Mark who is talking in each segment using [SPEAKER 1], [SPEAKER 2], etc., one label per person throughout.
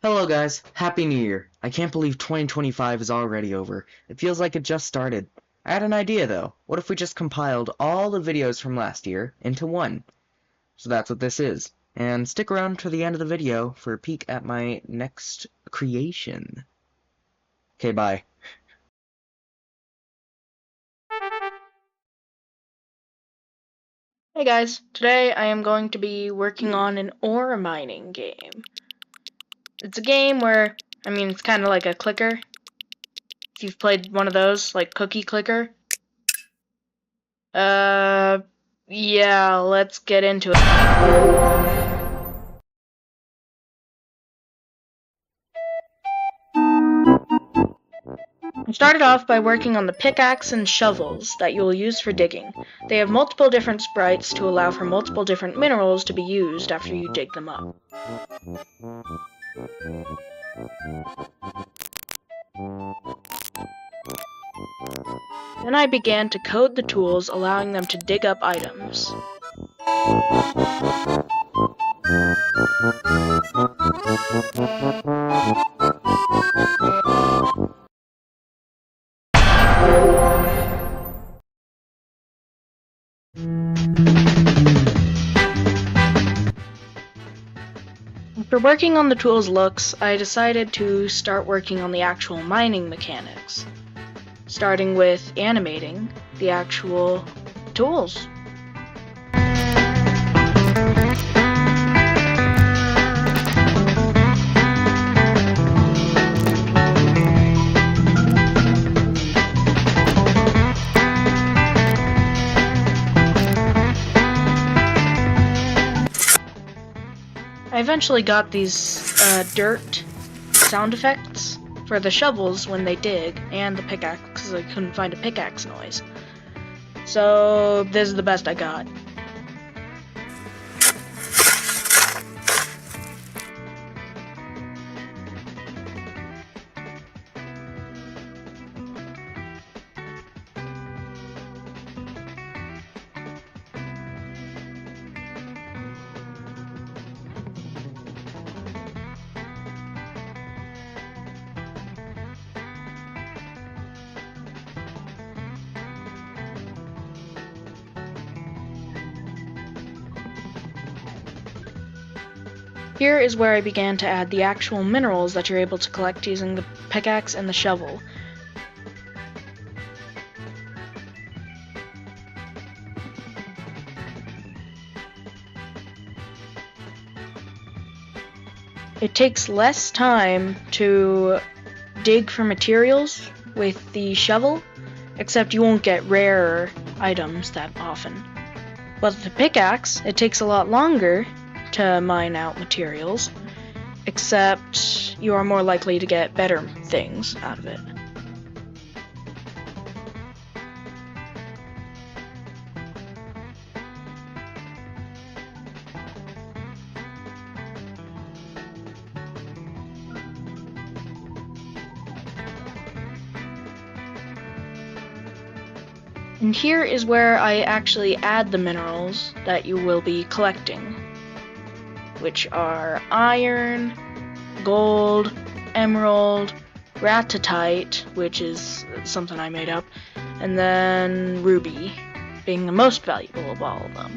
[SPEAKER 1] Hello guys, Happy New Year. I can't believe 2025 is already over. It feels like it just started. I had an idea though. What if we just compiled all the videos from last year into one? So that's what this is. And stick around to the end of the video for a peek at my next creation. Okay, bye.
[SPEAKER 2] Hey guys, today I am going to be working on an ore mining game. It's a game where, it's kind of like a clicker. If you've played one of those, like Cookie Clicker. Yeah, let's get into it. I started off by working on the pickaxe and shovels that you will use for digging. They have multiple different sprites to allow for multiple different minerals to be used after you dig them up. Then I began to code the tools, allowing them to dig up items. After working on the tool's looks, I decided to start working on the actual mining mechanics, starting with animating the actual tools. I eventually got these dirt sound effects for the shovels when they dig, and the pickaxe because I couldn't find a pickaxe noise. So this is the best I got. Here is where I began to add the actual minerals that you're able to collect using the pickaxe and the shovel. It takes less time to dig for materials with the shovel, except you won't get rare items that often. But with the pickaxe, it takes a lot longer to mine out materials, except you are more likely to get better things out of it. And here is where I actually add the minerals that you will be collecting, which are iron, gold, emerald, rattatite, which is something I made up, and then ruby, being the most valuable of all of them.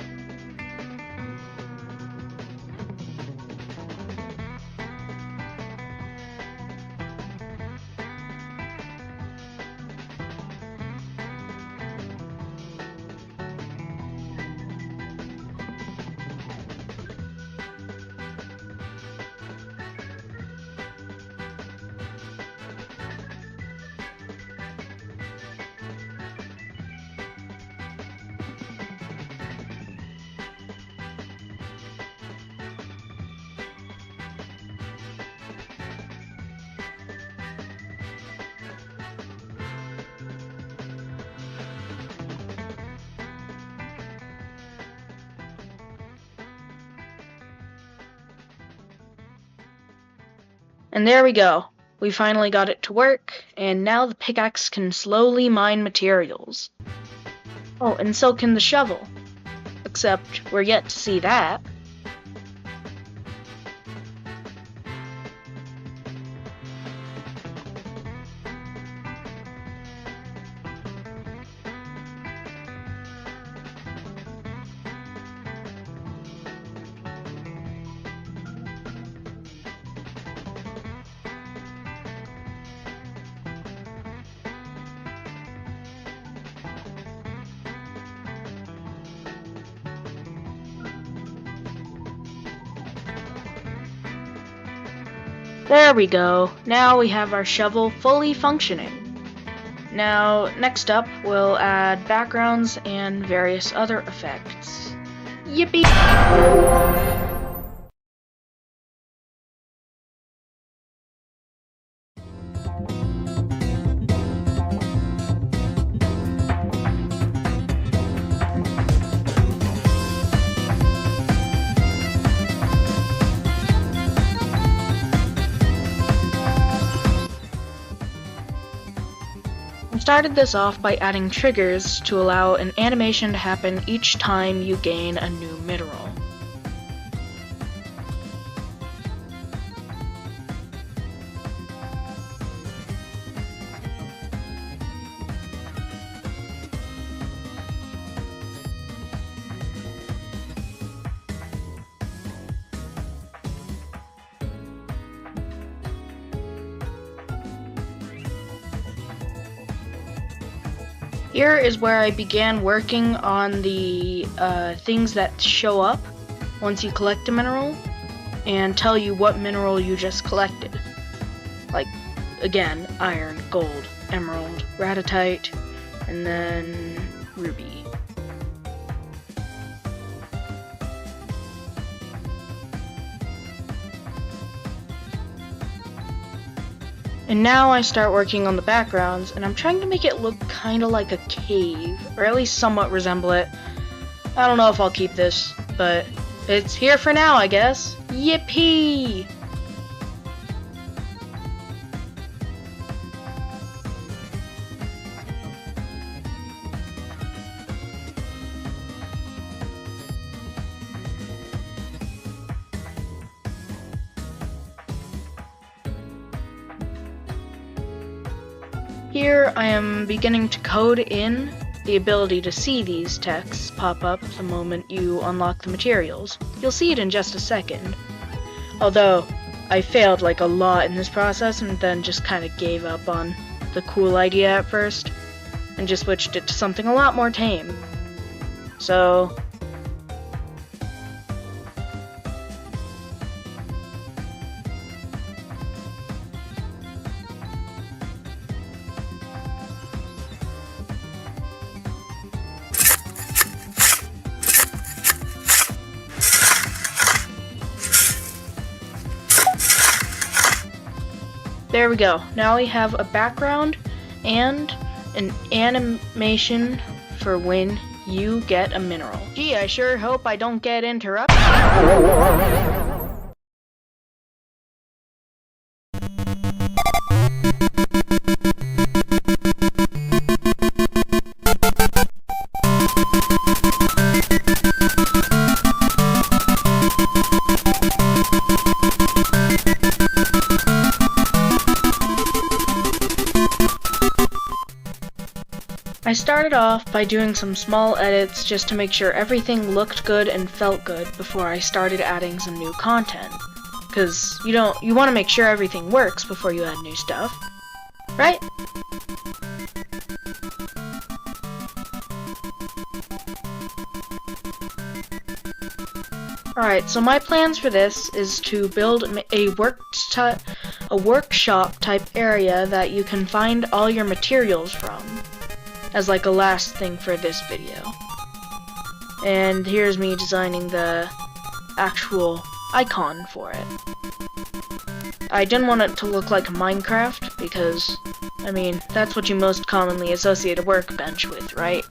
[SPEAKER 2] And there we go. We finally got it to work, and now the pickaxe can slowly mine materials. Oh, and so can the shovel. Except we're yet to see that. There we go. Now we have our shovel fully functioning. Now, next up, we'll add backgrounds and various other effects. Yippee! I started this off by adding triggers to allow an animation to happen each time you gain a new mineral. Here is where I began working on the things that show up once you collect a mineral and tell you what mineral you just collected. Like, again, iron, gold, emerald, ratitite, and then ruby. And now I start working on the backgrounds, and I'm trying to make it look kinda like a cave, or at least somewhat resemble it. I don't know if I'll keep this, but it's here for now, I guess. Yippee! Here I am beginning to code in the ability to see these texts pop up the moment you unlock the materials. You'll see it in just a second. Although, I failed like a lot in this process and then just kind of gave up on the cool idea at first and just switched it to something a lot more tame. So, there we go. Now we have a background and an animation for when you get a mineral. Gee, I sure hope I don't get interrupted. I started off by doing some small edits just to make sure everything looked good and felt good before I started adding some new content. Cause you want to make sure everything works before you add new stuff, right? Alright, so my plans for this is to build a workshop type area that you can find all your materials from, as like a last thing for this video. And here's me designing the actual icon for it. I didn't want it to look like Minecraft because, I mean, that's what you most commonly associate a workbench with, right?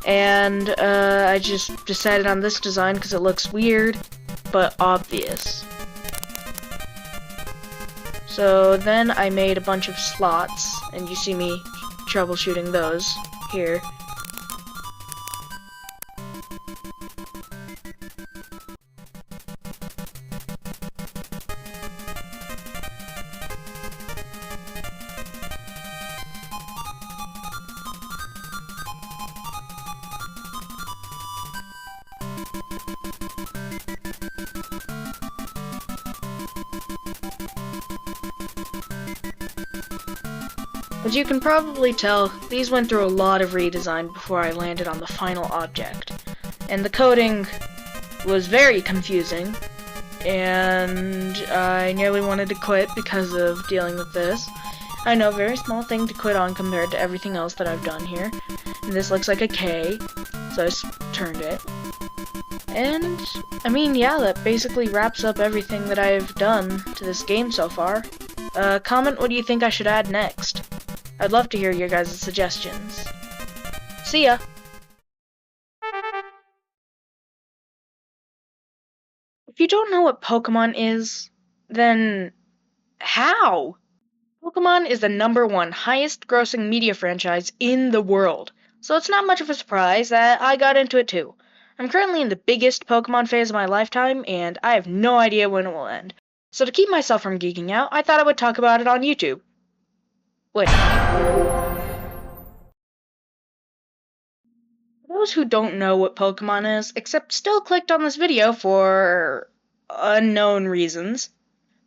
[SPEAKER 2] And I just decided on this design because it looks weird, but obvious. So then I made a bunch of slots, and you see me troubleshooting those here. As you can probably tell, these went through a lot of redesign before I landed on the final object, and the coding was very confusing, and I nearly wanted to quit because of dealing with this. I know, very small thing to quit on compared to everything else that I've done here. And this looks like a K, so I turned it. And, I mean, yeah, that basically wraps up everything that I've done to this game so far. Comment what do you think I should add next. I'd love to hear your guys' suggestions. See ya! If you don't know what Pokemon is, then how? Pokemon is the #1 highest grossing media franchise in the world, so it's not much of a surprise that I got into it too. I'm currently in the biggest Pokemon phase of my lifetime, and I have no idea when it will end. So to keep myself from geeking out, I thought I would talk about it on YouTube. Wait. For those who don't know what Pokemon is, except still clicked on this video for unknown reasons,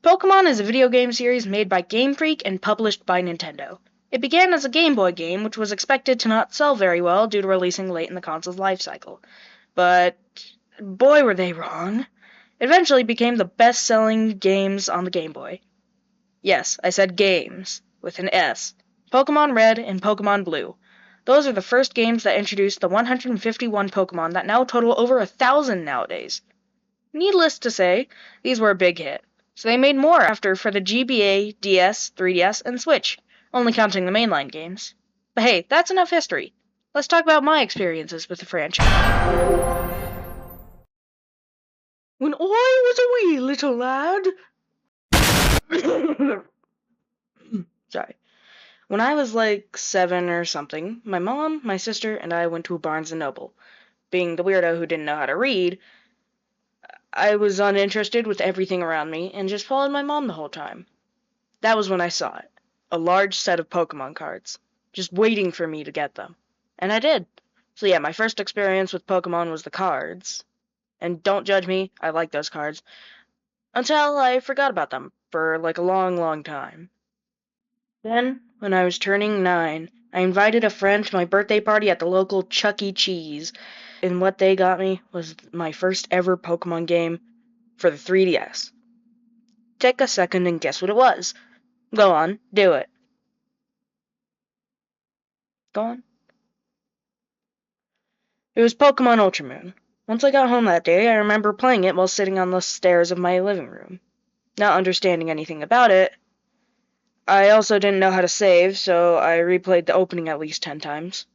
[SPEAKER 2] Pokemon is a video game series made by Game Freak and published by Nintendo. It began as a Game Boy game, which was expected to not sell very well due to releasing late in the console's life cycle. But boy were they wrong. It eventually became the best-selling games on the Game Boy. Yes, I said games, with an S. Pokemon Red and Pokemon Blue. Those are the first games that introduced the 151 Pokemon that now total over 1,000 nowadays. Needless to say, these were a big hit, so they made more after for the GBA, DS, 3DS, and Switch, only counting the mainline games. But hey, that's enough history. Let's talk about my experiences with the franchise. When I was a wee little lad... Sorry. When I was like 7 or something, my mom, my sister, and I went to a Barnes & Noble. Being the weirdo who didn't know how to read, I was uninterested with everything around me and just followed my mom the whole time. That was when I saw it. A large set of Pokemon cards. Just waiting for me to get them. And I did. So yeah, my first experience with Pokemon was the cards. And don't judge me, I like those cards. Until I forgot about them for like a long, long time. Then, when I was turning 9, I invited a friend to my birthday party at the local Chuck E. Cheese, and what they got me was my first ever Pokemon game for the 3DS. Take a second and guess what it was. Go on, do it. Go on. It was Pokemon Ultra Moon. Once I got home that day, I remember playing it while sitting on the stairs of my living room. Not understanding anything about it, I also didn't know how to save, so I replayed the opening at least 10 times.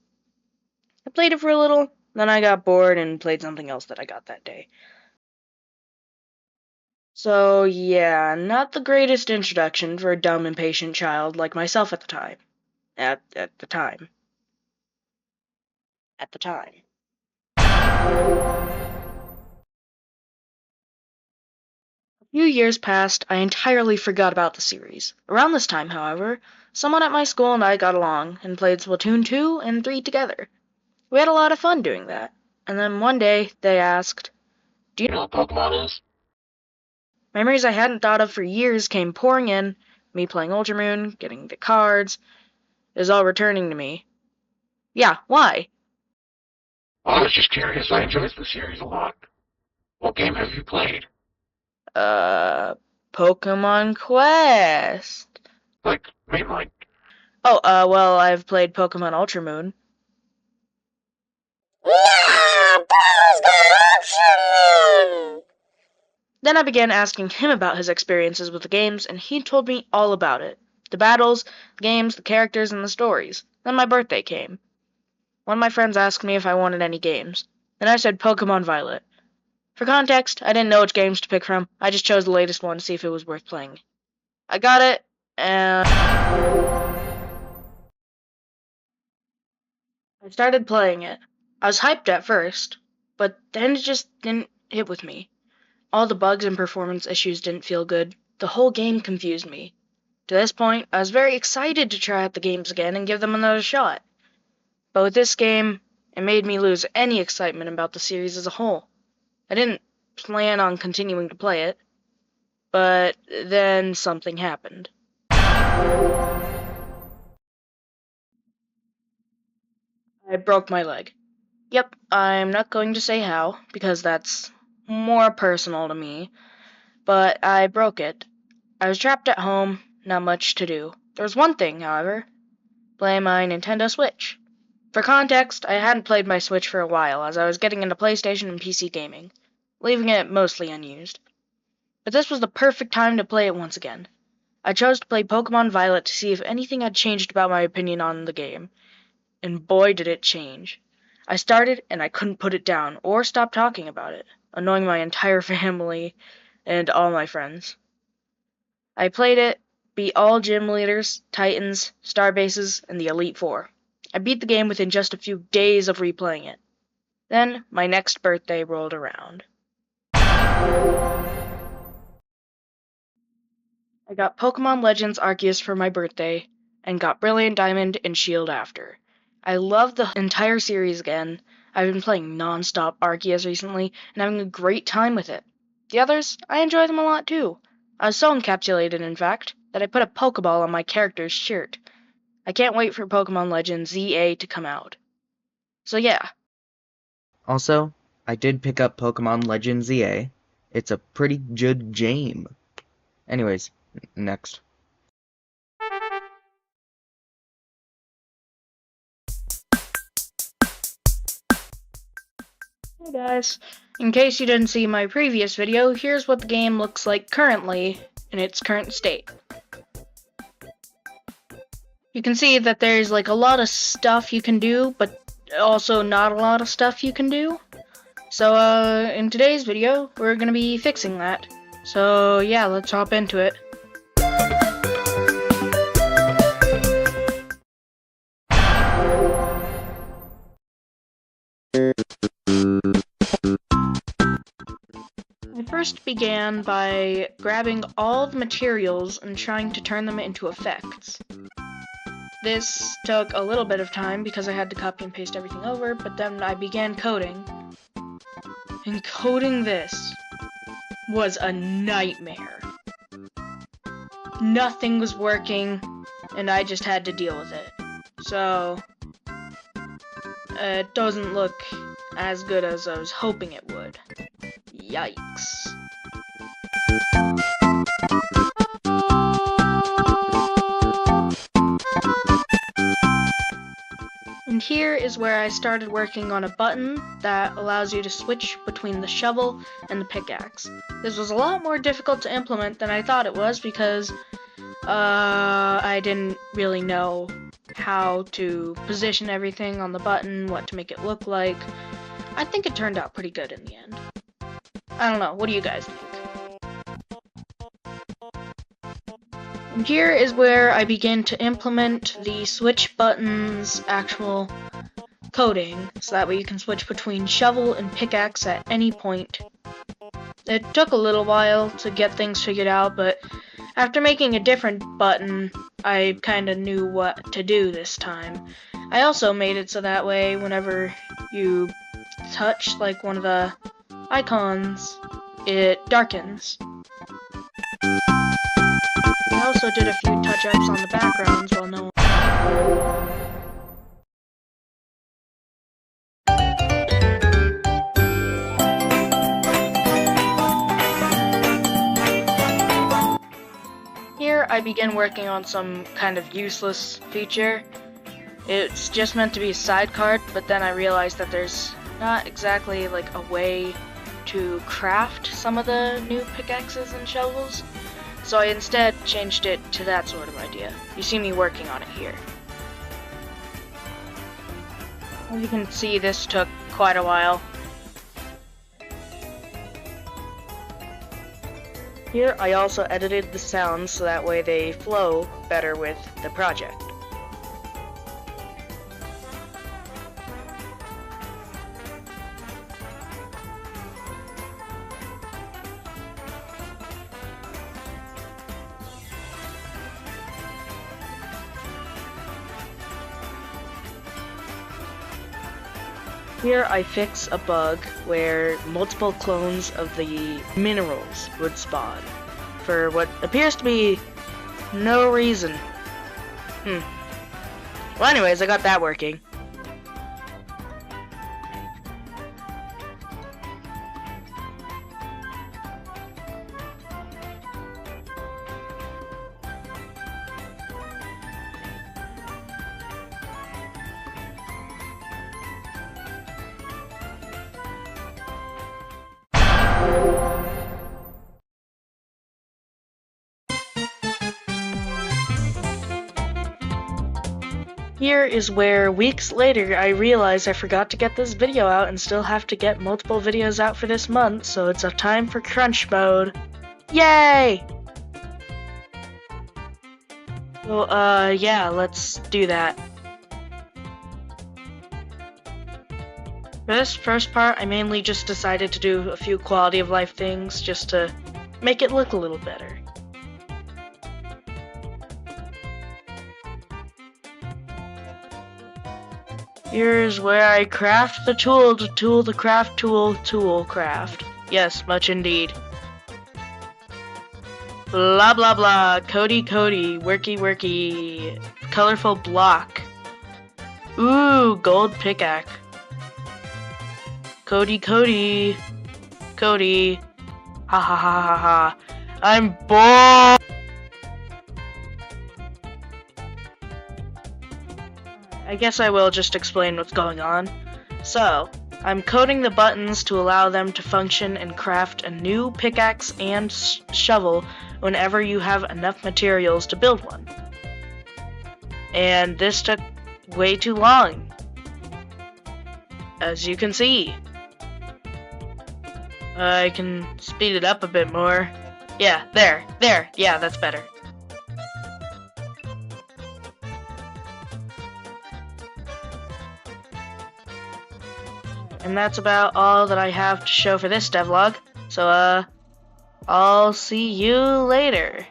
[SPEAKER 2] I played it for a little, then I got bored and played something else that I got that day. So, yeah, not the greatest introduction for a dumb, impatient child like myself at the time. At the time. At the time. A few years passed, I entirely forgot about the series. Around this time, however, someone at my school and I got along and played Splatoon 2 and 3 together. We had a lot of fun doing that. And then one day, they asked, "Do you know what Pokemon is?" Memories I hadn't thought of for years came pouring in, me playing Ultramoon, getting the cards. It was all returning to me. Yeah, why?
[SPEAKER 3] I was just curious. I enjoyed the series a lot. What game have you played?
[SPEAKER 2] Pokemon Quest.
[SPEAKER 3] Like, mainline?
[SPEAKER 2] Oh, well, I've played Pokemon Ultramoon. Then I began asking him about his experiences with the games, and he told me all about it. The battles, the games, the characters, and the stories. Then my birthday came. One of my friends asked me if I wanted any games. Then I said Pokemon Violet. For context, I didn't know which games to pick from. I just chose the latest one to see if it was worth playing. I got it, and I started playing it. I was hyped at first, but then it just didn't hit with me. All the bugs and performance issues didn't feel good. The whole game confused me. To this point, I was very excited to try out the games again and give them another shot. But with this game, it made me lose any excitement about the series as a whole. I didn't plan on continuing to play it, but then something happened. I broke my leg. Yep, I'm not going to say how, because that's more personal to me. but I broke it. I was trapped at home, not much to do. There was one thing, however, playing my Nintendo Switch. For context, I hadn't played my Switch for a while, as I was getting into PlayStation and PC gaming, leaving it mostly unused. But this was the perfect time to play it once again. I chose to play Pokemon Violet to see if anything had changed about my opinion on the game, and boy did it change. I started and I couldn't put it down or stop talking about it, annoying my entire family and all my friends. I played it, beat all gym leaders, titans, star bases, and the Elite Four. I beat the game within just a few days of replaying it. Then my next birthday rolled around. I got Pokemon Legends Arceus for my birthday, and got Brilliant Diamond and Shield after. I love the entire series again. I've been playing non-stop Arceus recently, and having a great time with it. The others, I enjoy them a lot too. I was so encapsulated, in fact, that I put a Pokeball on my character's shirt. I can't wait for Pokemon Legends ZA to come out. So yeah.
[SPEAKER 1] Also, I did pick up Pokemon Legends ZA. It's a pretty good game. Anyways, next.
[SPEAKER 2] Hey guys, in case you didn't see my previous video, here's what the game looks like currently in its current state. You can see that there's like a lot of stuff you can do, but also not a lot of stuff you can do. So in today's video, we're gonna be fixing that. So yeah, let's hop into it. I first began by grabbing all the materials and trying to turn them into effects. This took a little bit of time because I had to copy and paste everything over, but then I began coding. And coding this was a nightmare. Nothing was working, and I just had to deal with it. So, it doesn't look as good as I was hoping it would. Yikes. And here is where I started working on a button that allows you to switch between the shovel and the pickaxe. This was a lot more difficult to implement than I thought it was because I didn't really know how to position everything on the button, what to make it look like. I think it turned out pretty good in the end. I don't know, what do you guys think? And here is where I begin to implement the switch button's actual coding, so that way you can switch between shovel and pickaxe at any point. It took a little while to get things figured out, but after making a different button, I kinda knew what to do this time. I also made it so that way whenever you touch like one of the icons, it darkens. I also did a few touch-ups on the backgrounds while no one... Here I begin working on some kind of useless feature. It's just meant to be a side card, but then I realized that there's not exactly like a way to craft some of the new pickaxes and shovels. So I instead changed it to that sort of idea. You see me working on it here. As you can see, this took quite a while. Here I also edited the sounds so that way they flow better with the project. Here I fix a bug where multiple clones of the minerals would spawn for what appears to be no reason. Well anyways, I got that working. Here is where, weeks later, I realized I forgot to get this video out and still have to get multiple videos out for this month, so it's a time for crunch mode. Yay! So, yeah, let's do that. For this first part, I mainly just decided to do a few quality of life things just to make it look a little better. Here's where I craft the tool to tool the craft tool craft. Yes, much indeed. Blah blah blah, Cody, worky, colorful block. Ooh, gold pickaxe. Cody, ha ha ha ha ha. I'm bored! I guess I will just explain what's going on. So, I'm coding the buttons to allow them to function and craft a new pickaxe and shovel whenever you have enough materials to build one. And this took way too long, as you can see. I can speed it up a bit more. Yeah, there, yeah, that's better. And that's about all that I have to show for this devlog. So, I'll see you later.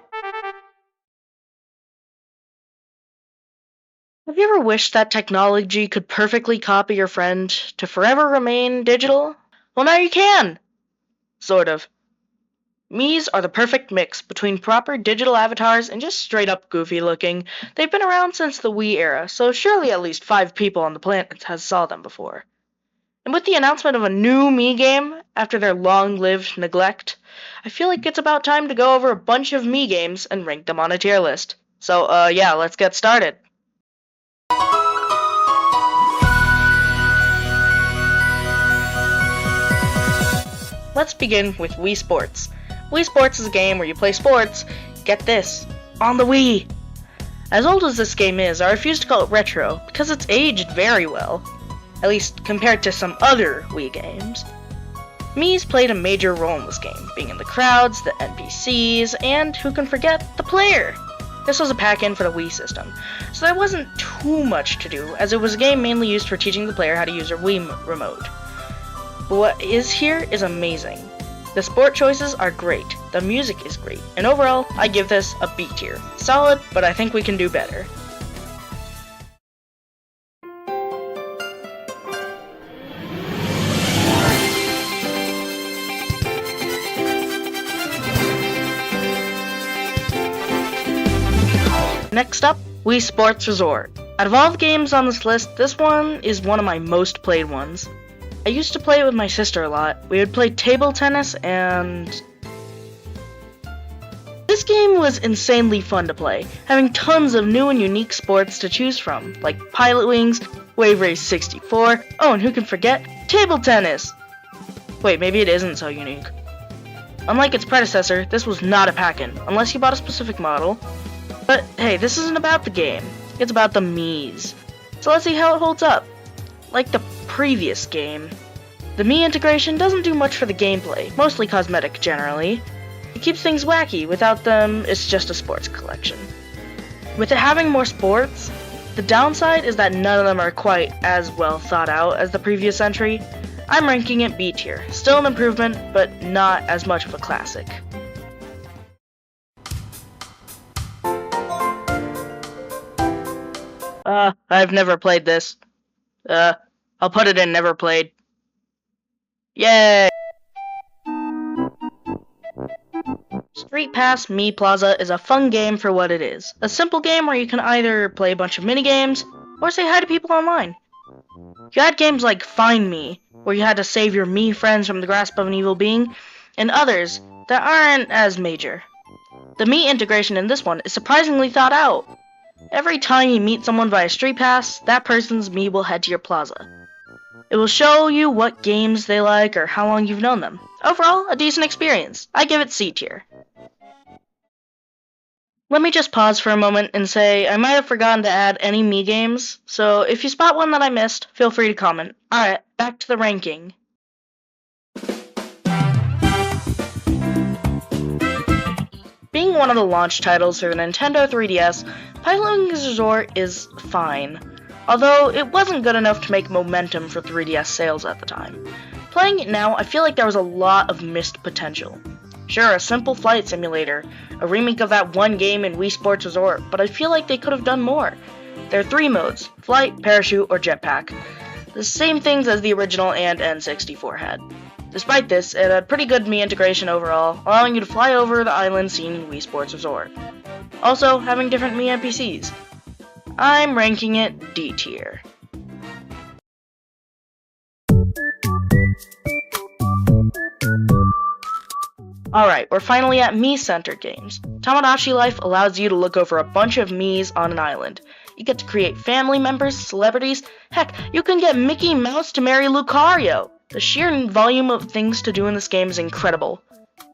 [SPEAKER 2] Have you ever wished that technology could perfectly copy your friend to forever remain digital? Well, now you can! Sort of. Miis are the perfect mix between proper digital avatars and just straight up goofy looking. They've been around since the Wii era, so surely at least 5 people on the planet has saw them before. And with the announcement of a new Mii game, after their long-lived neglect, I feel like it's about time to go over a bunch of Mii games and rank them on a tier list. So, yeah, let's get started. Let's begin with Wii Sports. Wii Sports is a game where you play sports, get this, on the Wii. As old as this game is, I refuse to call it retro, because it's aged very well. At least compared to some other Wii games. Mii's played a major role in this game, being in the crowds, the NPCs, and, who can forget, the player! This was a pack-in for the Wii system, so there wasn't too much to do, as it was a game mainly used for teaching the player how to use their Wii remote. But what is here is amazing. The sport choices are great, the music is great, and overall, I give this a B tier. Solid, but I think we can do better. Next up, Wii Sports Resort. Out of all the games on this list, this one is one of my most played ones. I used to play it with my sister a lot. We would play table tennis, and this game was insanely fun to play, having tons of new and unique sports to choose from, like Pilot Wings, Wave Race 64, oh, and who can forget, table tennis! Wait, maybe it isn't so unique. Unlike its predecessor, this was not a pack-in, unless you bought a specific model. But hey, this isn't about the game, it's about the Miis. So let's see how it holds up. Like the previous game, the Mii integration doesn't do much for the gameplay, mostly cosmetic generally. It keeps things wacky, without them, it's just a sports collection. With it having more sports, the downside is that none of them are quite as well thought out as the previous entry. I'm ranking it B tier, still an improvement, but not as much of a classic. I've never played this. I'll put it in never played. Yay! Street Pass Mii Plaza is a fun game for what it is. A simple game where you can either play a bunch of minigames, or say hi to people online. You had games like Find Me, where you had to save your Mii friends from the grasp of an evil being, and others that aren't as major. The Mii integration in this one is surprisingly thought out. Every time you meet someone via Street Pass, that person's Mii will head to your plaza. It will show you what games they like or how long you've known them. Overall, a decent experience. I give it C tier. Let me just pause for a moment and say I might have forgotten to add any Mii games, so if you spot one that I missed, feel free to comment. Alright, back to the ranking. Being one of the launch titles for the Nintendo 3DS, Piloting's Resort is fine, although it wasn't good enough to make momentum for 3DS sales at the time. Playing it now, I feel like there was a lot of missed potential. Sure, a simple flight simulator, a remake of that one game in Wii Sports Resort, but I feel like they could have done more. There are 3 modes: flight, parachute, or jetpack. The same things as the original and N64 had. Despite this, it had pretty good Mii integration overall, allowing you to fly over the island seen in Wii Sports Resort. Also, having different Mii NPCs. I'm ranking it D tier. Alright, we're finally at Mii-centered games. Tamagotchi Life allows you to look over a bunch of Miis on an island. You get to create family members, celebrities, heck, you can get Mickey Mouse to marry Lucario! The sheer volume of things to do in this game is incredible.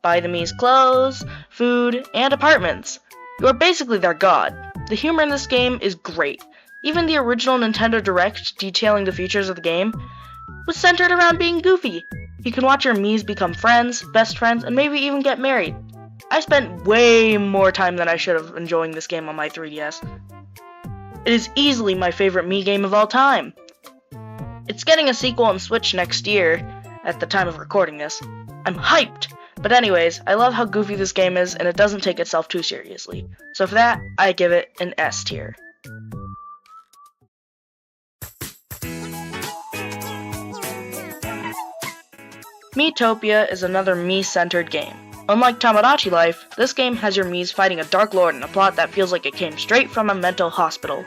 [SPEAKER 2] Buy the Mii's clothes, food, and apartments. You are basically their god. The humor in this game is great. Even the original Nintendo Direct detailing the features of the game was centered around being goofy. You can watch your Miis become friends, best friends, and maybe even get married. I spent way more time than I should have enjoying this game on my 3DS. It is easily my favorite Mii game of all time. It's getting a sequel on Switch next year, at the time of recording this. I'm hyped! But anyways, I love how goofy this game is, and it doesn't take itself too seriously. So for that, I give it an S tier. Miitopia is another Mii-centered game. Unlike Tamagotchi Life, this game has your Miis fighting a Dark Lord in a plot that feels like it came straight from a mental hospital.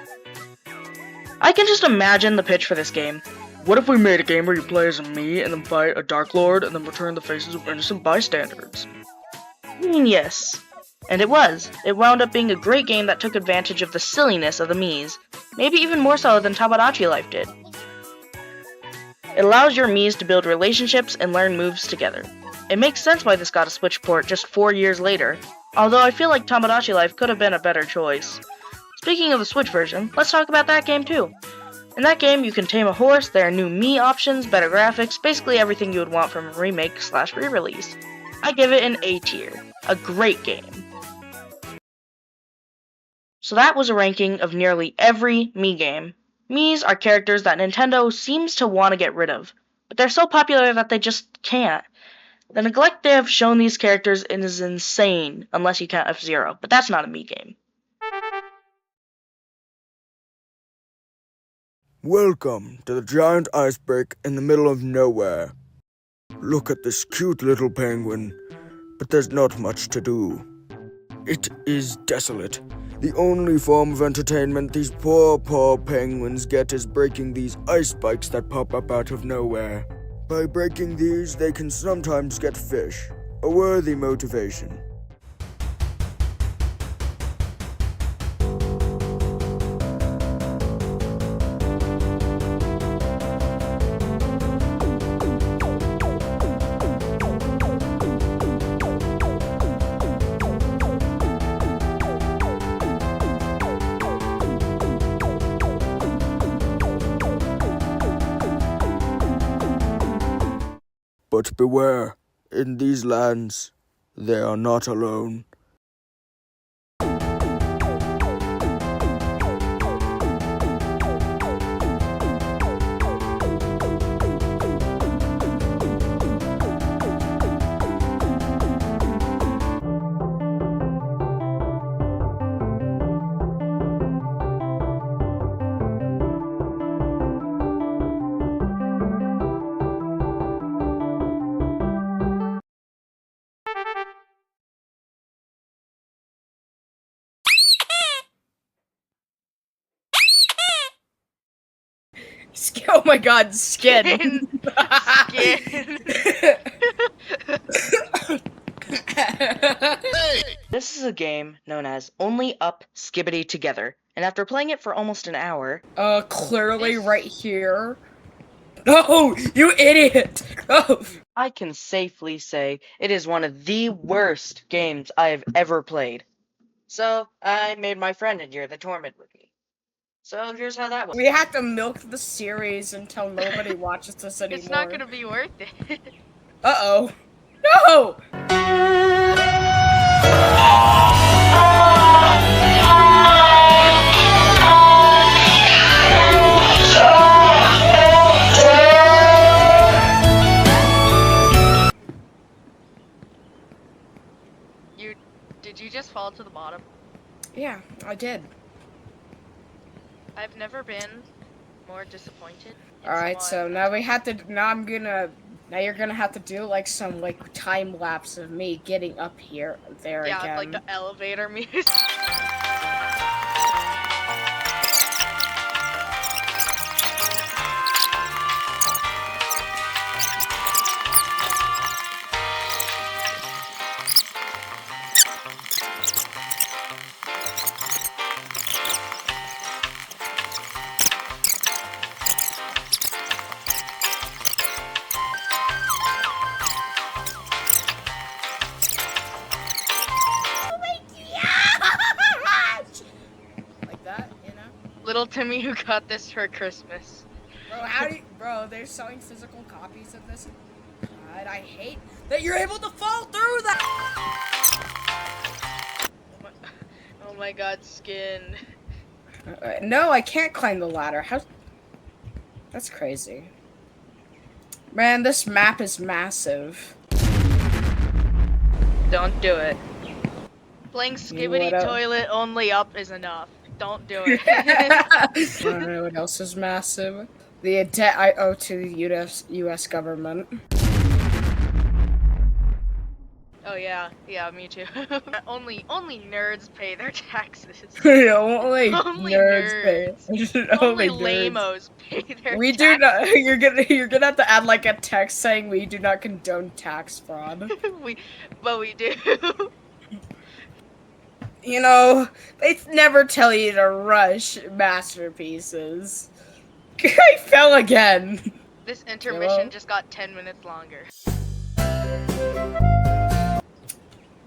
[SPEAKER 2] I can just imagine the pitch for this game. What if we made a game where you play as a Mii and then fight a Dark Lord and then return the faces of innocent bystanders? I mean, yes. And it was. It wound up being a great game that took advantage of the silliness of the Miis, maybe even more so than Tamagotchi Life did. It allows your Miis to build relationships and learn moves together. It makes sense why this got a Switch port just 4 years later, although I feel like Tamagotchi Life could have been a better choice. Speaking of the Switch version, let's talk about that game too. In that game, you can tame a horse, there are new Mii options, better graphics, basically everything you would want from a remake/re-release. I give it an A tier. A great game. So that was a ranking of nearly every Mii game. Miis are characters that Nintendo seems to want to get rid of, but they're so popular that they just can't. The neglect they have shown these characters is insane, unless you count F-Zero, but that's not a Mii game.
[SPEAKER 4] Welcome to the giant iceberg in the middle of nowhere. Look at this cute little penguin, but there's not much to do. It is desolate. The only form of entertainment these poor penguins get is breaking these ice spikes that pop up out of nowhere. By breaking these, they can sometimes get fish, a worthy motivation. But beware, in these lands, they are not alone.
[SPEAKER 5] Oh my god, skin.
[SPEAKER 2] This is a game known as Only Up, Skibbity Together, and after playing it for almost an hour...
[SPEAKER 5] Clearly right here. No, you idiot! Oh.
[SPEAKER 2] I can safely say it is one of the worst games I have ever played.
[SPEAKER 1] So I made my friend endure the torment with me. So here's how that went.
[SPEAKER 5] We have to milk the series until nobody watches us anymore.
[SPEAKER 6] It's not gonna be worth it.
[SPEAKER 5] Uh-oh. No!
[SPEAKER 6] Did you just fall to the bottom?
[SPEAKER 5] Yeah, I did.
[SPEAKER 6] I've never been more disappointed.
[SPEAKER 5] Alright, so now we have to, now you're gonna have to do like some like time lapse of me getting up there
[SPEAKER 6] yeah,
[SPEAKER 5] again.
[SPEAKER 6] like the elevator music.
[SPEAKER 5] Like that, you know?
[SPEAKER 6] Little Timmy who got this for Christmas.
[SPEAKER 5] Bro, they're selling physical copies of this. God, I hate that you're able to fall through that!
[SPEAKER 6] Oh my god, skin.
[SPEAKER 5] No, I can't climb the ladder. How? That's crazy. Man, this map is massive.
[SPEAKER 6] Don't do it. Playing Skibbity
[SPEAKER 5] What
[SPEAKER 6] Toilet only up is enough. Don't do it.
[SPEAKER 5] I don't know what else is massive. The debt I owe to the U.S. government.
[SPEAKER 6] Oh yeah, me too. only nerds pay their taxes.
[SPEAKER 5] Only
[SPEAKER 6] Only
[SPEAKER 5] nerds pay.
[SPEAKER 6] Only
[SPEAKER 5] nerds.
[SPEAKER 6] lamos pay their
[SPEAKER 5] We
[SPEAKER 6] taxes.
[SPEAKER 5] do not. You're gonna have to add like a text saying we do not condone tax fraud.
[SPEAKER 6] But we do.
[SPEAKER 5] You know, they never tell you to rush masterpieces. I fell again.
[SPEAKER 6] This intermission just got 10 minutes longer.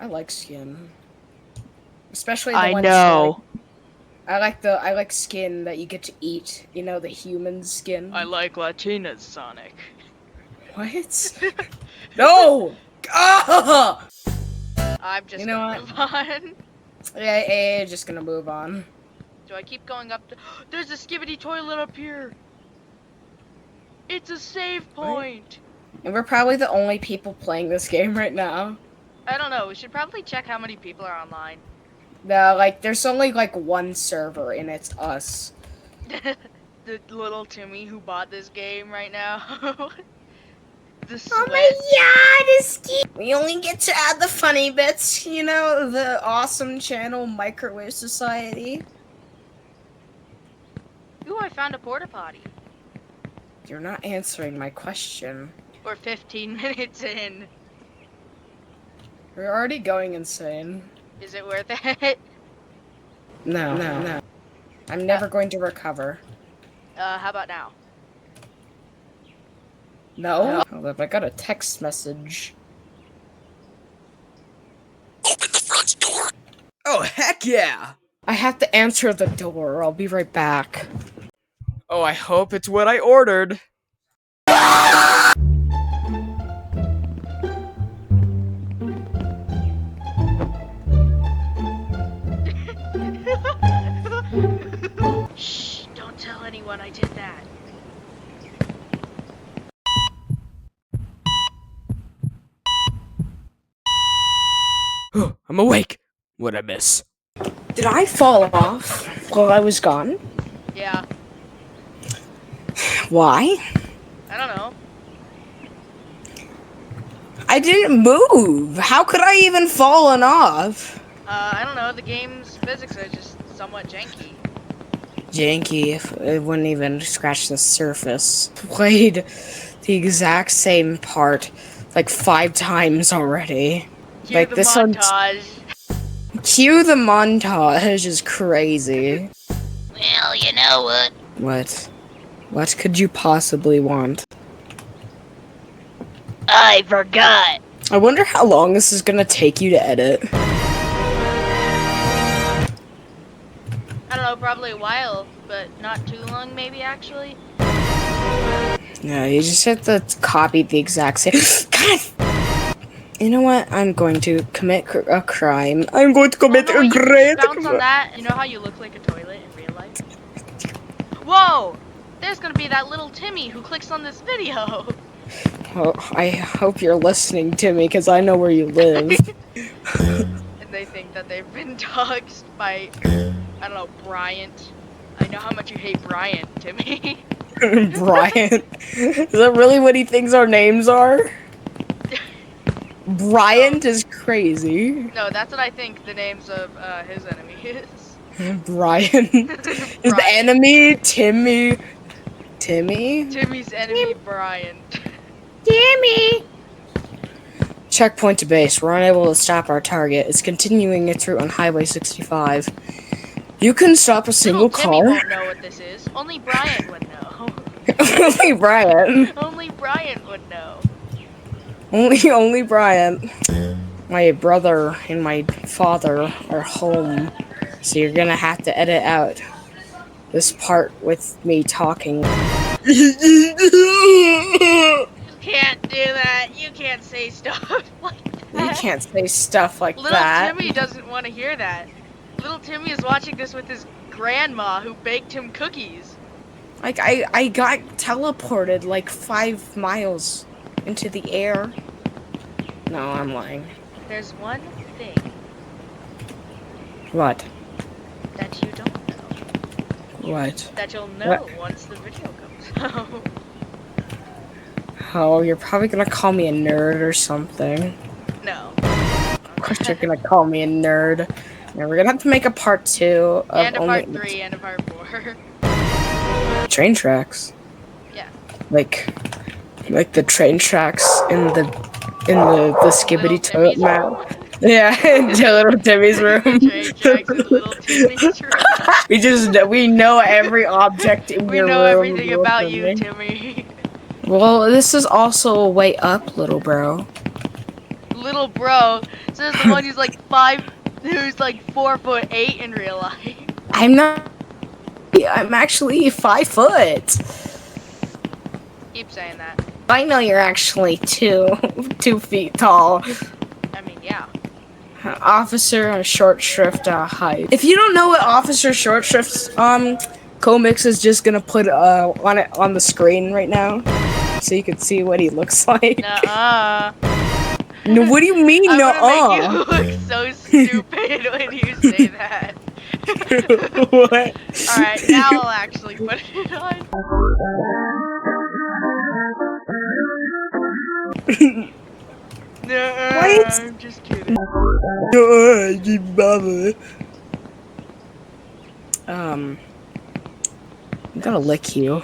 [SPEAKER 5] I like skin, especially the
[SPEAKER 2] I
[SPEAKER 5] ones
[SPEAKER 2] know.
[SPEAKER 5] I like skin that you get to eat. You know, the human skin.
[SPEAKER 6] I like Latinas, Sonic.
[SPEAKER 5] What? No! Ah!
[SPEAKER 6] I'm just
[SPEAKER 5] You know
[SPEAKER 6] gonna move on.
[SPEAKER 5] Yeah, just gonna move on.
[SPEAKER 6] Do I keep going up to- There's a Skibbity Toilet up here! It's a save point!
[SPEAKER 5] And we're probably the only people playing this game right now.
[SPEAKER 6] I don't know, we should probably check how many people are online.
[SPEAKER 5] No, like, there's only like one server and it's us.
[SPEAKER 6] The little Timmy who bought this game right now. The sweat.
[SPEAKER 5] Oh my god, it's cute. We only get to add the funny bits, you know, the awesome channel Microwave Society.
[SPEAKER 6] Ooh, I found a porta potty.
[SPEAKER 5] You're not answering my question.
[SPEAKER 6] We're 15 minutes in.
[SPEAKER 5] We're already going insane.
[SPEAKER 6] Is it worth it?
[SPEAKER 5] No. I'm never going to recover.
[SPEAKER 6] How about now?
[SPEAKER 5] No? Hold up, I got a text message.
[SPEAKER 3] Open the front door.
[SPEAKER 4] Oh, heck yeah!
[SPEAKER 5] I have to answer the door. I'll be right back.
[SPEAKER 4] Oh, I hope it's what I ordered.
[SPEAKER 6] Shh, don't tell anyone I did that.
[SPEAKER 4] I'm awake. What'd I miss?
[SPEAKER 5] Did I fall off while I was gone?
[SPEAKER 6] Yeah,
[SPEAKER 5] Why?
[SPEAKER 6] I don't know.
[SPEAKER 5] I didn't move. How could I even fallen off?
[SPEAKER 6] I don't know, the game's physics are just somewhat janky.
[SPEAKER 5] Janky, it wouldn't even scratch the surface. Played the exact same part like 5 times already.
[SPEAKER 6] Cue
[SPEAKER 5] Like,
[SPEAKER 6] the
[SPEAKER 5] this one's-
[SPEAKER 6] montage.
[SPEAKER 5] Cue the montage is crazy.
[SPEAKER 6] Well, you know what?
[SPEAKER 5] What? What could you possibly want?
[SPEAKER 6] I forgot.
[SPEAKER 5] I wonder how long this is gonna take you to edit.
[SPEAKER 6] I don't know, probably a while, but not too long, maybe actually.
[SPEAKER 5] No, you just have to copy the exact same. God. You know what? I'm going to commit a crime. I'm going to commit
[SPEAKER 6] Oh, no,
[SPEAKER 5] a
[SPEAKER 6] you
[SPEAKER 5] great
[SPEAKER 6] bounce on
[SPEAKER 5] crime.
[SPEAKER 6] that. You know how you look like a toilet in real life? Whoa! There's gonna be that little Timmy who clicks on this video.
[SPEAKER 5] Oh, I hope you're listening to me, because I know where you live.
[SPEAKER 6] And they think that they've been doxxed by, I don't know, Bryant. I know how much you hate Bryant, Timmy.
[SPEAKER 5] Brian. Is that really what he thinks our names are? Bryant is crazy.
[SPEAKER 6] No, that's what I think the names of his enemy is.
[SPEAKER 5] Brian is the
[SPEAKER 6] Bryant.
[SPEAKER 5] enemy. Timmy. Timmy?
[SPEAKER 6] Timmy's enemy, Bryant.
[SPEAKER 5] Timmy! Checkpoint to base. We're unable to stop our target. It's continuing its route on Highway 65. You couldn't stop a single
[SPEAKER 6] Little Timmy
[SPEAKER 5] car.
[SPEAKER 6] won't know what this is. Only Bryant would know.
[SPEAKER 5] Only Brian.
[SPEAKER 6] Only Bryant would know.
[SPEAKER 5] Only Brian. My brother and my father are home, so you're gonna have to edit out this part with me talking.
[SPEAKER 6] You can't do that. You can't say stuff like that.
[SPEAKER 5] You can't say stuff like
[SPEAKER 6] Little
[SPEAKER 5] that.
[SPEAKER 6] Timmy doesn't want to hear that. Little Timmy is watching this with his grandma who baked him cookies.
[SPEAKER 5] Like, I got teleported like 5 miles into the air. No, I'm lying.
[SPEAKER 6] There's one thing
[SPEAKER 5] What?
[SPEAKER 6] that you don't know.
[SPEAKER 5] What?
[SPEAKER 6] That you'll know
[SPEAKER 5] What?
[SPEAKER 6] once the video comes out.
[SPEAKER 5] Oh, you're probably gonna call me a nerd or something.
[SPEAKER 6] No.
[SPEAKER 5] Of course you're gonna call me a nerd. Now we're gonna have to make a part 2 of
[SPEAKER 6] And a
[SPEAKER 5] only
[SPEAKER 6] part 3 and a part 4.
[SPEAKER 5] train tracks.
[SPEAKER 6] Yeah.
[SPEAKER 5] Like the train tracks in the Skibbity
[SPEAKER 6] Little
[SPEAKER 5] toilet
[SPEAKER 6] Timmy's
[SPEAKER 5] map.
[SPEAKER 6] room?
[SPEAKER 5] Yeah, into Little Timmy's room.
[SPEAKER 6] Train tracks in Little Timmy's room.
[SPEAKER 5] we know every object in
[SPEAKER 6] We
[SPEAKER 5] your
[SPEAKER 6] know
[SPEAKER 5] room.
[SPEAKER 6] everything
[SPEAKER 5] Little
[SPEAKER 6] about you,
[SPEAKER 5] Timmy.
[SPEAKER 6] Timmy.
[SPEAKER 5] Well, this is also a way up, little bro.
[SPEAKER 6] Little bro. So there's the one who's like 4'8" in real life.
[SPEAKER 5] I'm not. I'm actually 5 foot.
[SPEAKER 6] Keep saying that.
[SPEAKER 5] I know you're actually 2 feet tall.
[SPEAKER 6] I mean, yeah.
[SPEAKER 5] Officer short shrift height. If you don't know what officer short shrift's CO-MIX is just gonna put on it on the screen right now, so you can see what he looks like.
[SPEAKER 6] Nuh-uh.
[SPEAKER 5] No, what do you mean,
[SPEAKER 6] I'm
[SPEAKER 5] no?
[SPEAKER 6] gonna make you look so stupid when you say that.
[SPEAKER 5] What?
[SPEAKER 6] Alright, now I'll actually put it on. Nuh-uh,
[SPEAKER 5] What?
[SPEAKER 6] I'm just kidding.
[SPEAKER 5] I'm gonna lick you.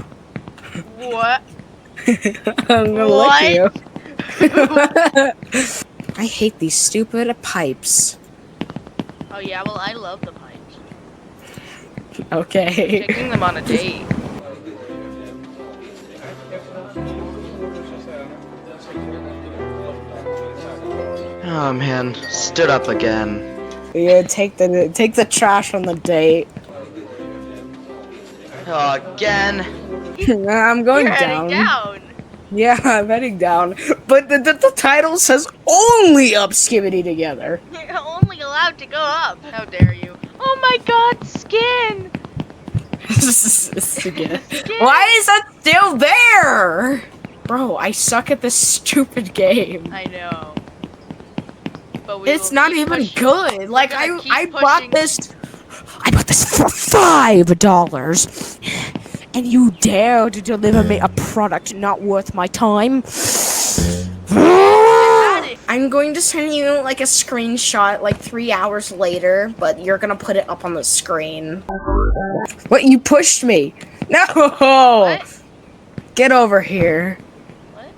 [SPEAKER 6] What?
[SPEAKER 5] I'm gonna
[SPEAKER 6] What?
[SPEAKER 5] lick you. I hate these stupid pipes.
[SPEAKER 6] Oh yeah, well I love the pipes.
[SPEAKER 5] Okay.
[SPEAKER 6] Taking them on a date.
[SPEAKER 1] Oh man, stood up again.
[SPEAKER 5] Yeah, take the trash on the date.
[SPEAKER 1] Oh, again.
[SPEAKER 5] I'm going
[SPEAKER 6] You're
[SPEAKER 5] down.
[SPEAKER 6] heading down.
[SPEAKER 5] Yeah, I'm heading down. But the title says only up Skibbity together.
[SPEAKER 6] You're only allowed to go up. How dare you? Oh my god, skin!
[SPEAKER 5] Again. Why is that still there? Bro, I suck at this stupid game.
[SPEAKER 6] I know. But we
[SPEAKER 5] It's
[SPEAKER 6] will
[SPEAKER 5] not
[SPEAKER 6] keep
[SPEAKER 5] even
[SPEAKER 6] pushing.
[SPEAKER 5] good. Like
[SPEAKER 6] gonna keep
[SPEAKER 5] I
[SPEAKER 6] pushing.
[SPEAKER 5] bought this for $5. And you dare to deliver me a product not worth my time? I'm going to send you like a screenshot like 3 hours later, but you're gonna put it up on the screen. What? You pushed me. No!
[SPEAKER 6] What?
[SPEAKER 5] Get over here.
[SPEAKER 6] What?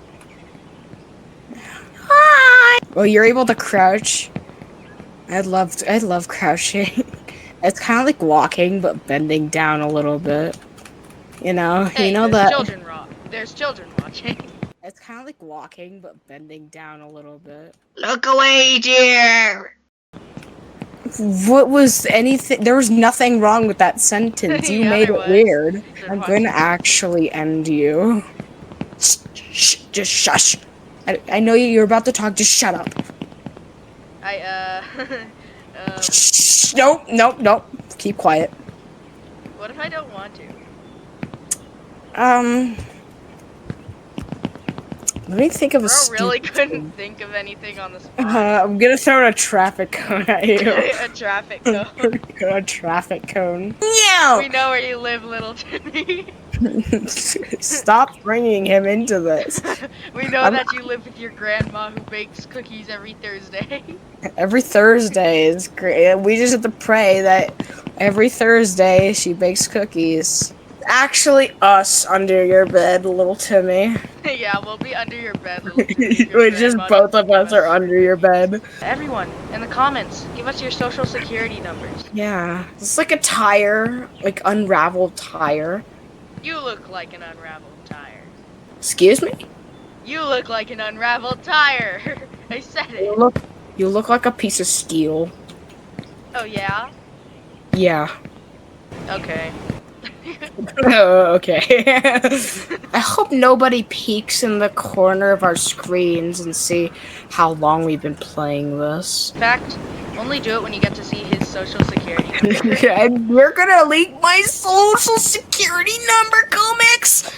[SPEAKER 5] Hi! Well, you're able to crouch. I love crouching. It's kind of like walking, but bending down a little bit. You know,
[SPEAKER 6] Hey,
[SPEAKER 5] you know
[SPEAKER 6] there's
[SPEAKER 5] that.
[SPEAKER 6] There's children watching.
[SPEAKER 5] It's kind of like walking, but bending down a little bit.
[SPEAKER 1] Look away, dear.
[SPEAKER 5] What was anything? There was nothing wrong with that sentence. You
[SPEAKER 6] Yeah,
[SPEAKER 5] made
[SPEAKER 6] there
[SPEAKER 5] it
[SPEAKER 6] was.
[SPEAKER 5] weird.
[SPEAKER 6] There
[SPEAKER 5] I'm
[SPEAKER 6] was.
[SPEAKER 5] going to actually end you. Shh, just shush. I know you're about to talk. Just shut up. Shh. Nope, nope, nope. Keep quiet.
[SPEAKER 6] What if I don't want to?
[SPEAKER 5] Let me think of a
[SPEAKER 6] Bro really
[SPEAKER 5] stupid
[SPEAKER 6] couldn't think of anything on the spot.
[SPEAKER 5] I'm gonna throw a traffic cone at you.
[SPEAKER 6] A traffic cone.
[SPEAKER 5] A traffic cone.
[SPEAKER 6] We know where you live, little Timmy.
[SPEAKER 5] Stop bringing him into this.
[SPEAKER 6] We know
[SPEAKER 5] I'm-
[SPEAKER 6] that you live with your grandma who bakes cookies every Thursday.
[SPEAKER 5] Every Thursday is great. We just have to pray that every Thursday she bakes cookies. Actually, us under your bed, little Timmy.
[SPEAKER 6] Yeah, we'll be under your bed, little Timmy. Your
[SPEAKER 5] We just
[SPEAKER 6] grandma
[SPEAKER 5] both
[SPEAKER 6] doesn't
[SPEAKER 5] of us
[SPEAKER 6] give
[SPEAKER 5] are under your bed.
[SPEAKER 6] Everyone, in the comments, give us your social security numbers.
[SPEAKER 5] Yeah, it's like a tire, like unraveled tire.
[SPEAKER 6] You look like an unraveled tire.
[SPEAKER 5] Excuse me?
[SPEAKER 6] You look like an unraveled tire. I said it.
[SPEAKER 5] You look like a piece of steel.
[SPEAKER 6] Oh yeah?
[SPEAKER 5] Yeah.
[SPEAKER 6] Okay.
[SPEAKER 5] Oh, okay. I hope nobody peeks in the corner of our screens and see how long we've been playing this.
[SPEAKER 6] In fact, only do it when you get to see his social security number.
[SPEAKER 5] And we're gonna leak my social security number, comics.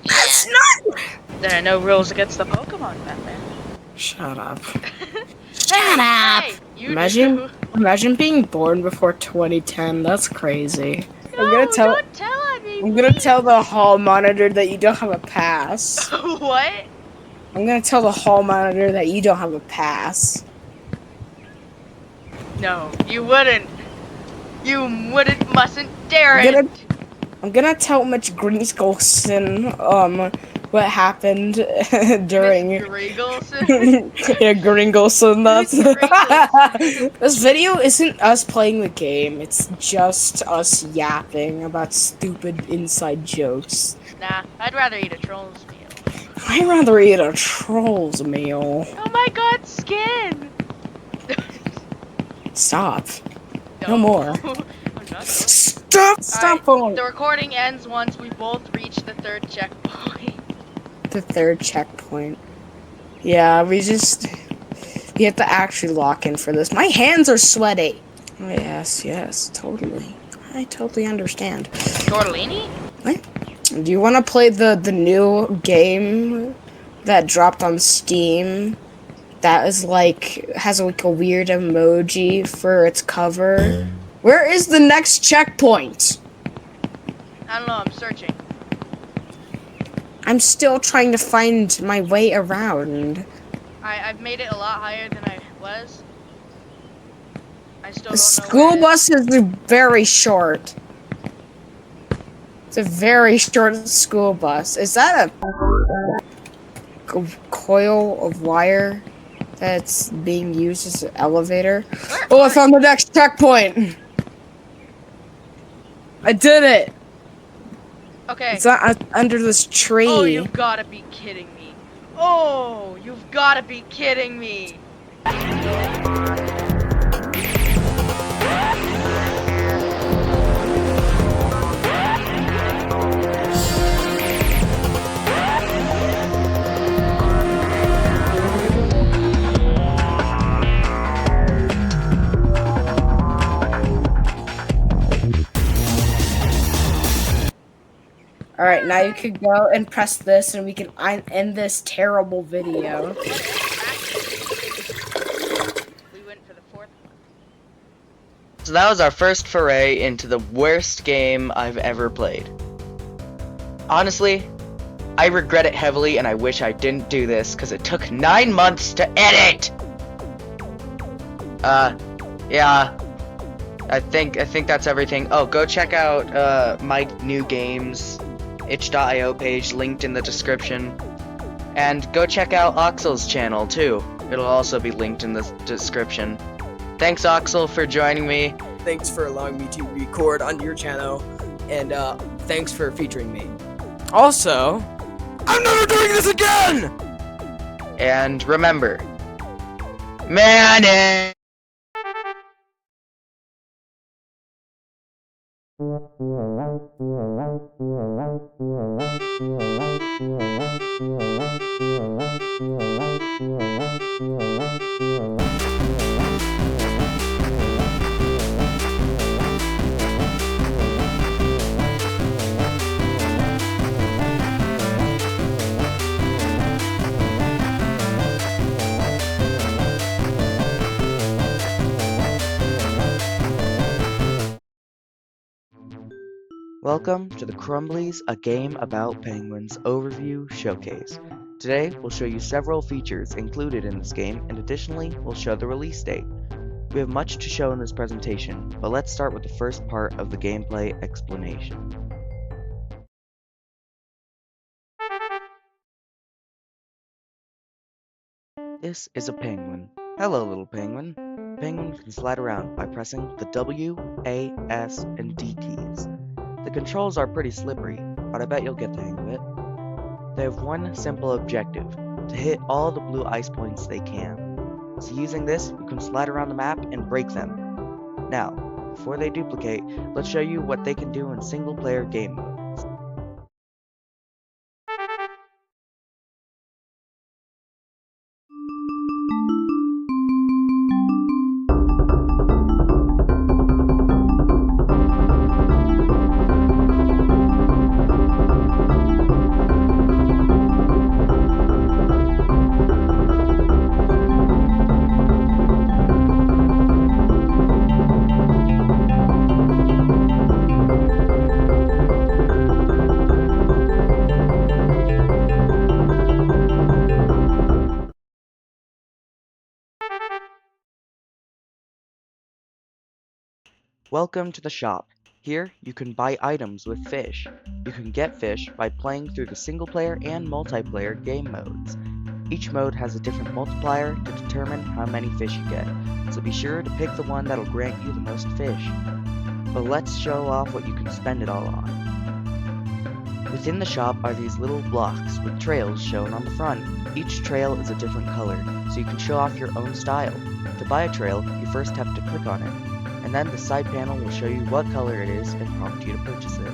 [SPEAKER 5] That's not.
[SPEAKER 6] There are no rules against the Pokemon, Batman.
[SPEAKER 5] Shut up. Shut up.
[SPEAKER 6] Hey, you
[SPEAKER 5] Imagine,
[SPEAKER 6] do.
[SPEAKER 5] imagine being born before 2010. That's crazy.
[SPEAKER 6] No, don't tell on me.
[SPEAKER 5] I'm gonna tell the hall monitor that you don't have a pass.
[SPEAKER 6] What?
[SPEAKER 5] I'm gonna tell the hall monitor that you don't have a pass.
[SPEAKER 6] No, you wouldn't. You wouldn't, mustn't dare it.
[SPEAKER 5] I'm gonna tell Mitch Greenskolson, what happened during.
[SPEAKER 6] Miss Greagleson?
[SPEAKER 5] Yeah, Gringleson, that's.
[SPEAKER 6] Gringleson.
[SPEAKER 5] This video isn't us playing the game, it's just us yapping about stupid inside jokes.
[SPEAKER 6] Nah, I'd rather eat a troll's meal.
[SPEAKER 5] I'd rather eat a troll's meal.
[SPEAKER 6] Oh my god, skin!
[SPEAKER 5] Stop. No more.
[SPEAKER 6] I'm not.
[SPEAKER 5] Stop! Stop!
[SPEAKER 6] Alright, the recording ends once we both reach the third checkpoint.
[SPEAKER 5] The third checkpoint. Yeah, we have to actually lock in for this. My hands are sweaty. Oh, yes, totally. I totally understand.
[SPEAKER 6] Tortellini?
[SPEAKER 5] Do you want to play the new game that dropped on Steam? That is like, has like a weird emoji for its cover. Where is the next checkpoint?
[SPEAKER 6] I don't know, I'm searching.
[SPEAKER 5] I'm still trying to find my way around.
[SPEAKER 6] I've made it a lot higher than I was. I still
[SPEAKER 5] The
[SPEAKER 6] don't know
[SPEAKER 5] school
[SPEAKER 6] where it
[SPEAKER 5] bus is very short. It's a very short school bus. Is that a coil of wire that's being used as an elevator?
[SPEAKER 6] Where
[SPEAKER 5] Oh, I
[SPEAKER 6] are
[SPEAKER 5] found the next checkpoint! I did it!
[SPEAKER 6] Okay.
[SPEAKER 5] It's not under this tree.
[SPEAKER 6] Oh, you've gotta be kidding me. Oh, you've gotta be kidding me.
[SPEAKER 5] Alright, now you can go and press this and we can end this terrible video.
[SPEAKER 6] We went for the fourth one.
[SPEAKER 1] So that was our first foray into the worst game I've ever played. Honestly, I regret it heavily and I wish I didn't do this because it took 9 months to edit! Yeah. I think that's everything. Oh, go check out my new games itch.io page linked in the description. And go check out Oxel's channel too. It'll also be linked in the description. Thanks Oxel for joining me.
[SPEAKER 7] Thanks for allowing me to record on your channel, and thanks for featuring me. Also, I'm never doing this again!
[SPEAKER 1] And remember, Manny! Welcome to the Crumblees, a game about penguins overview showcase. Today, we'll show you several features included in this game, and additionally, we'll show the release date. We have much to show in this presentation, but let's start with the first part of the gameplay explanation. This is a penguin. Hello, little penguin. The penguin can slide around by pressing the W, A, S, and D keys. The controls are pretty slippery, but I bet you'll get the hang of it. They have one simple objective, to hit all the blue ice points they can. So using this, you can slide around the map and break them. Now, before they duplicate, let's show you what they can do in single-player game modes. Welcome to the shop. Here, you can buy items with fish. You can get fish by playing through the single-player and multiplayer game modes. Each mode has a different multiplier to determine how many fish you get, so be sure to pick the one that'll grant you the most fish. But let's show off what you can spend it all on. Within the shop are these little blocks with trails shown on the front. Each trail is a different color, so you can show off your own style. To buy a trail, you first have to click on it, and then the side panel will show you what color it is and prompt you to purchase it.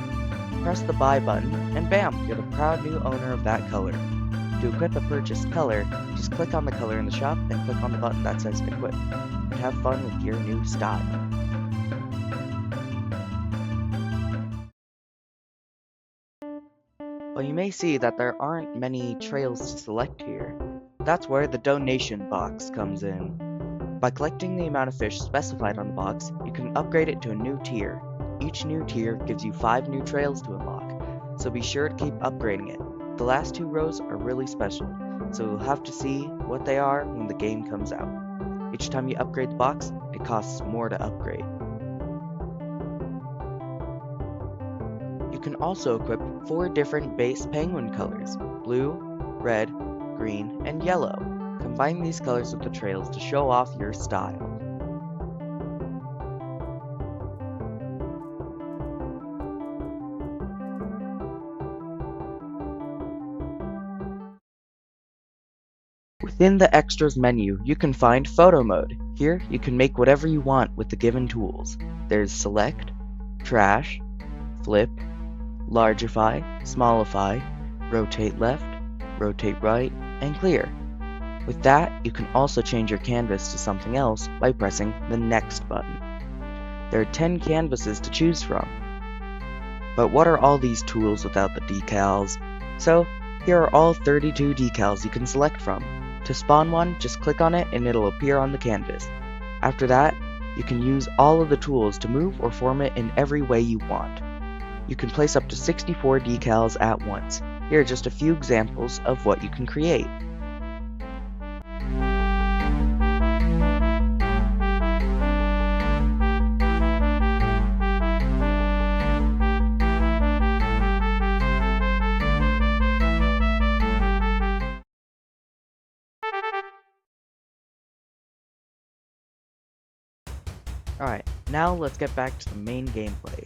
[SPEAKER 1] Press the buy button, and bam, you're the proud new owner of that color. To equip a purchased color, just click on the color in the shop and click on the button that says equip, and have fun with your new style. Well, you may see that there aren't many trails to select here. That's where the donation box comes in. By collecting the amount of fish specified on the box, you can upgrade it to a new tier. Each new tier gives you 5 new trails to unlock, so be sure to keep upgrading it. The last 2 rows are really special, so you'll have to see what they are when the game comes out. Each time you upgrade the box, it costs more to upgrade. You can also equip 4 different base penguin colors: blue, red, green, and yellow. Combine these colors with the trails to show off your style. Within the extras menu, you can find photo mode. Here, you can make whatever you want with the given tools. There's select, trash, flip, largify, smallify, rotate left, rotate right, and clear. With that, you can also change your canvas to something else by pressing the next button. There are 10 canvases to choose from. But what are all these tools without the decals? So, here are all 32 decals you can select from. To spawn one, just click on it and it'll appear on the canvas. After that, you can use all of the tools to move or form it in every way you want. You can place up to 64 decals at once. Here are just a few examples of what you can create. Alright, now let's get back to the main gameplay.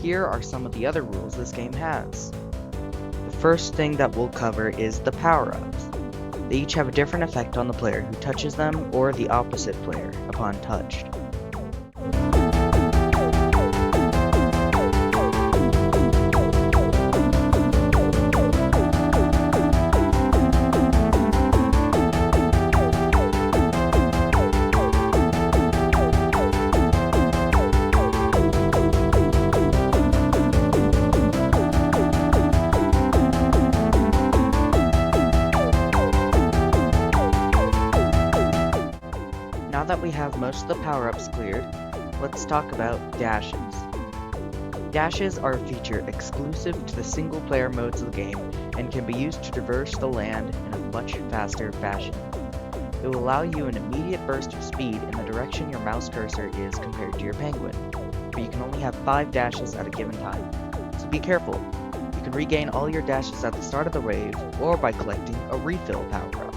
[SPEAKER 1] Here are some of the other rules this game has. The first thing that we'll cover is the power-ups. They each have a different effect on the player who touches them or the opposite player upon touched. we have most of the power-ups cleared, let's talk about dashes. Dashes are a feature exclusive to the single-player modes of the game and can be used to traverse the land in a much faster fashion. It will allow you an immediate burst of speed in the direction your mouse cursor is compared to your penguin, but you can only have 5 dashes at a given time, so be careful. You can regain all your dashes at the start of the wave or by collecting a refill power-up.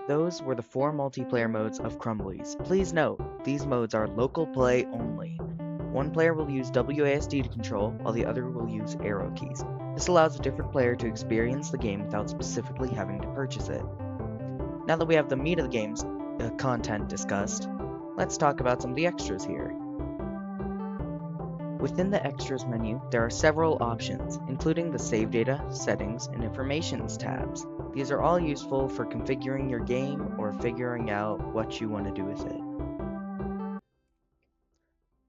[SPEAKER 1] Those were the 4 multiplayer modes of Crumblees. Please note, these modes are local play only. One player will use WASD to control, while the other will use arrow keys. This allows a different player to experience the game without specifically having to purchase it. Now that we have the meat of the game's content discussed, let's talk about some of the extras here. Within the extras menu, there are several options, including the save data, settings, and informations tabs. These are all useful for configuring your game or figuring out what you want to do with it.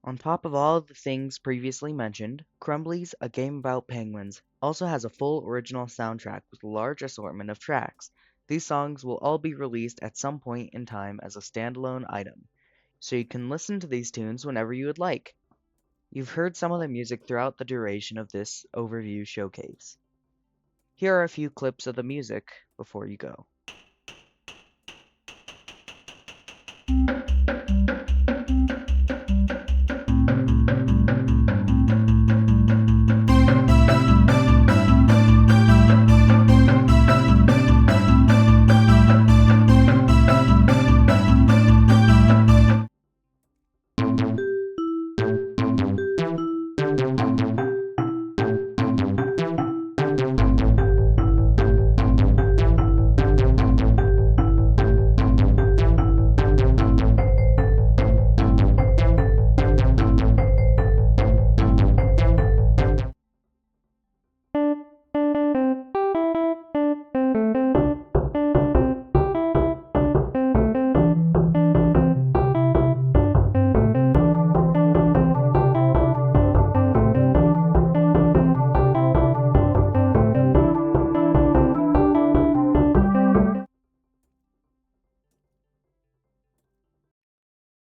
[SPEAKER 1] On top of all of the things previously mentioned, Crumblees, a game about penguins, also has a full original soundtrack with a large assortment of tracks. These songs will all be released at some point in time as a standalone item, so you can listen to these tunes whenever you would like. You've heard some of the music throughout the duration of this overview showcase. Here are a few clips of the music before you go.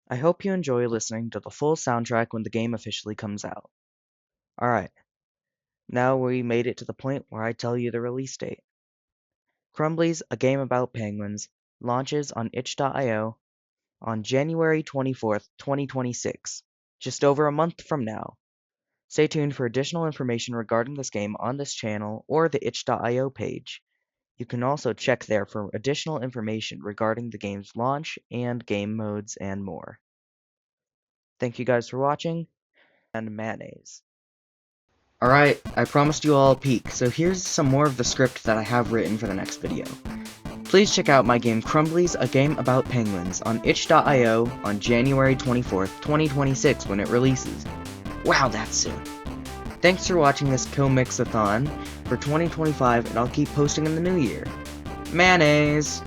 [SPEAKER 1] I hope you enjoy listening to the full soundtrack when the game officially comes out. Alright, now we made it to the point where I tell you the release date. Crumblees, a game about penguins, launches on itch.io on January 24th, 2026, just over a month from now. Stay tuned for additional information regarding this game on this channel or the itch.io page. You can also check there for additional information regarding the game's launch and game modes and more. Thank you guys for watching, and mayonnaise. Alright, I promised you all a peek, so here's some more of the script that I have written for the next video. Please check out my game Crumblees, a game about penguins, on itch.io on January 24th, 2026 when it releases. Wow, that's soon. Thanks for watching this CO-MIXATHON for 2025, and I'll keep posting in the new year. Mayonnaise!